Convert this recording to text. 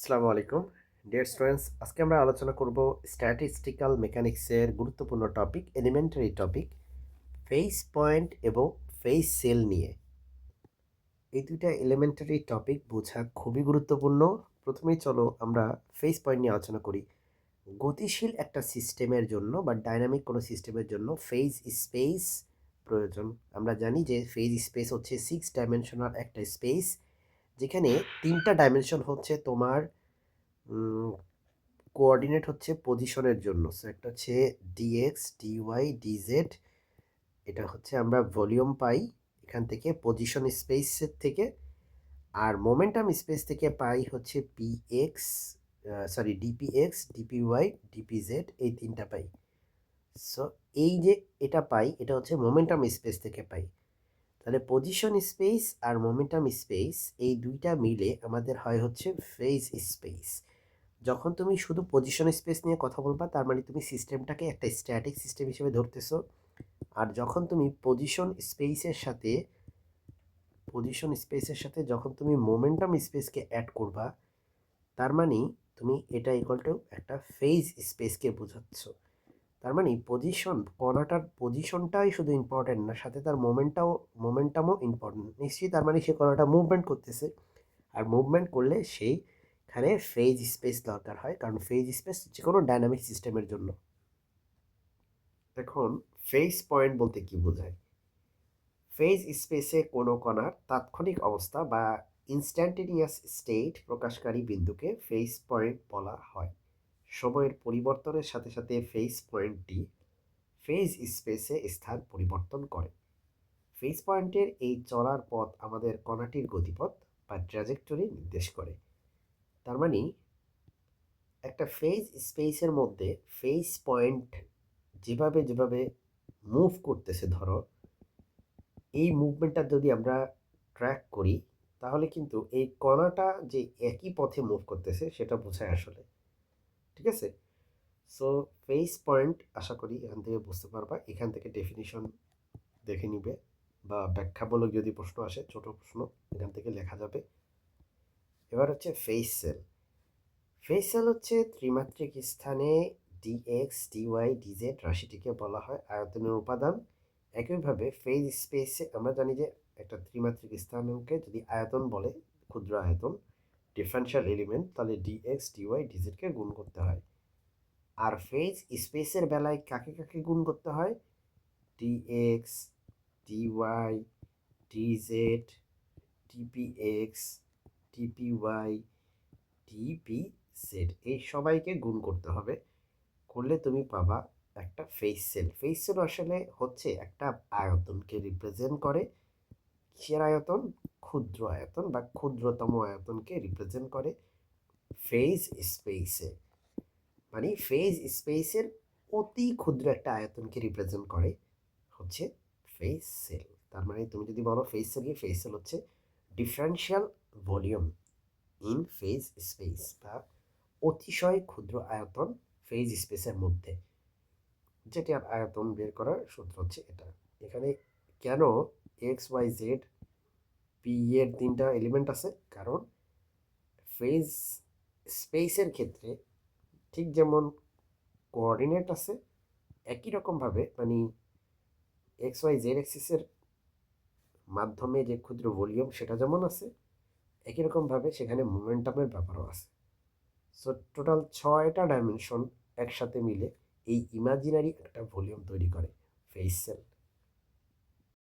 আসসালামু আলাইকুম dear students. আজকে আমরা আলোচনা করব স্ট্যাটিস্টিক্যাল মেকানিক্সের গুরুত্বপূর্ণ topic, elementary topic, phase point এবং ফেজ সেল নিয়ে। এই দুইটা এলিমেন্টারি টপিক বোঝা খুবই গুরুত্বপূর্ণ। প্রথমেই চলো আমরা ফেজ পয়েন্ট নিয়ে আলোচনা করি। গতিশীল একটা সিস্টেমের জন্য বা ডাইনামিক কোনো সিস্টেমের জন্য ফেজ স্পেস প্রয়োজন। আমরা জানি যে ফেজ স্পেস হচ্ছে 6 ডাইমেনশনাল একটা স্পেস, যেখানে 3টা ডাইমেনশন হচ্ছে তোমার কোঅর্ডিনেট হচ্ছে পজিশনের জন্য। সো একটা হচ্ছে ডিএক্স, ডিওয়াই, ডিজেড। এটা হচ্ছে আমরা ভলিউম পাই এখান থেকে, পজিশন স্পেসের থেকে। আর মোমেন্টাম স্পেস থেকে পাই হচ্ছে পিএক্স, ডিপিএক্স, ডিপিওয়াই, ডিপিজেড, এই তিনটা পাই। সো এই যে এটা পাই, এটা হচ্ছে মোমেন্টাম স্পেস থেকে পাই। তাহলে পজিশন স্পেস আর মোমেন্টাম স্পেস এই দুইটা মিলে আমাদের হয় হচ্ছে ফেজ স্পেস। যখন তুমি শুধু পজিশন স্পেস নিয়ে কথা বলবা, তার মানে তুমি সিস্টেমটাকে একটা স্ট্যাটিক সিস্টেম হিসেবে ধরতেছো। আর যখন তুমি পজিশন স্পেসের সাথে যখন তুমি মোমেন্টাম স্পেসকে অ্যাড করবা, তার মানে তুমি এটা ইকুয়াল টু একটা ফেজ স্পেসকে বোঝাচ্ছ। তার মানে কণাটার পজিশনটাই শুধু ইম্পর্টেন্ট না, সাথে তার মোমেন্টামও ইম্পর্টেন্ট নিশ্চয়ই। তার মানে সে কণাটা মুভমেন্ট করতেছে, আর মুভমেন্ট করলে সেইখানে ফেজ স্পেস দরকার হয়, কারণ ফেজ স্পেস যে কোনো ডাইনামিক সিস্টেমের জন্য। এখন ফেজ পয়েন্ট বলতে কি বোঝায়? ফেজ স্পেসে কোনো কণার তাৎক্ষণিক অবস্থা বা ইনস্ট্যান্টেনিয়াস স্টেট প্রকাশকারী বিন্দুকে ফেজ পয়েন্ট বলা হয়। সময়ের পরিবর্তনের সাথে সাথে ফেজ পয়েন্টটি ফেজ স্পেসে স্থান পরিবর্তন করে। ফেজ পয়েন্টের এই চলার পথ আমাদের কণাটির গতিপথ বা ট্র্যাজেক্টরি নির্দেশ করে। তার মানে একটা ফেজ স্পেসের মধ্যে ফেজ পয়েন্ট যেভাবে যেভাবে মুভ করতেছে, ধরো এই মুভমেন্টটা যদি আমরা ট্র্যাক করি, তাহলে কিন্তু এই কণাটা যে একই পথে মুভ করতেছে সেটা বোঝায় আসলে। ঠিক আছে? সো ফেজ পয়েন্ট আশা করি এখান থেকে বুঝতে পারবা। এখান থেকে ডেফিনিশন দেখে নিবে, বা ব্যাখ্যামূলক যদি প্রশ্ন আসে, ছোট প্রশ্ন, এখান থেকে লেখা যাবে। এবার হচ্ছে ফেজ সেল। ফেজ সেল হচ্ছে ত্রিমাত্রিক স্থানে ডিএক্স, ডিওয়াই, ডিজেড রাশিটিকে বলা হয় আয়তনের উপাদান। একইভাবে ফেজ স্পেসে আমরা জানি যে একটা ত্রিমাত্রিক স্থানকে যদি আয়তন বলে, ক্ষুদ্র আয়তন, ডিফারেনশিয়াল এলিমেন্ট, তাহলে ডিএক্স, ডিওয়াই, ডিজেডকে গুণ করতে হয়। আর ফেজ স্পেসের বেলায় কাকে কাকে গুণ করতে হয়? ডিএক্স, ডিওয়াই, ডিজেড, ডিপিএক্স, ডিপিওয়াই, ডিপিজেড, এই সবাইকে গুণ করতে হবে। করলে তুমি পাবা একটা ফেজ সেল। ফেজ সেল আসলে হচ্ছে একটা আয়তনকে রিপ্রেজেন্ট করে। কিসের আয়তন? ক্ষুদ্র আয়তন বা ক্ষুদ্রতম আয়তনকে রিপ্রেজেন্ট করে ফেজ স্পেসে। মানে ফেজ স্পেসের অতি ক্ষুদ্র একটা আয়তনকে রিপ্রেজেন্ট করে হচ্ছে ফেজ সেল। তার মানে তুমি যদি বলো ফেজ সেল কি, ফেজ সেল হচ্ছে differential volume in phase space, বা অতিশয় ক্ষুদ্র আয়তন ফেজ স্পেসের মধ্যে। যেটার আয়তন বের করার সূত্র হচ্ছে এটা। এখানে কেন এক্স ওয়াই জেড পি এর 3টা এলিমেন্ট আছে? কারণ ফেজ স্পেসের ক্ষেত্রে ঠিক যেমন কোঅর্ডিনেট আছে, একই রকমভাবে মানে এক্স ওয়াই জেড অ্যাক্সিসের মাধ্যমে যে ক্ষুদ্র ভলিউম সেটা যেমন আছে, একই রকমভাবে সেখানে মোমেন্টামের ব্যাপারও আছে। সো টোটাল 6টা ডাইমেনশন একসাথে মিলে এই ইমাজিনারি একটা ভলিউম তৈরি করে ফেজ সেল।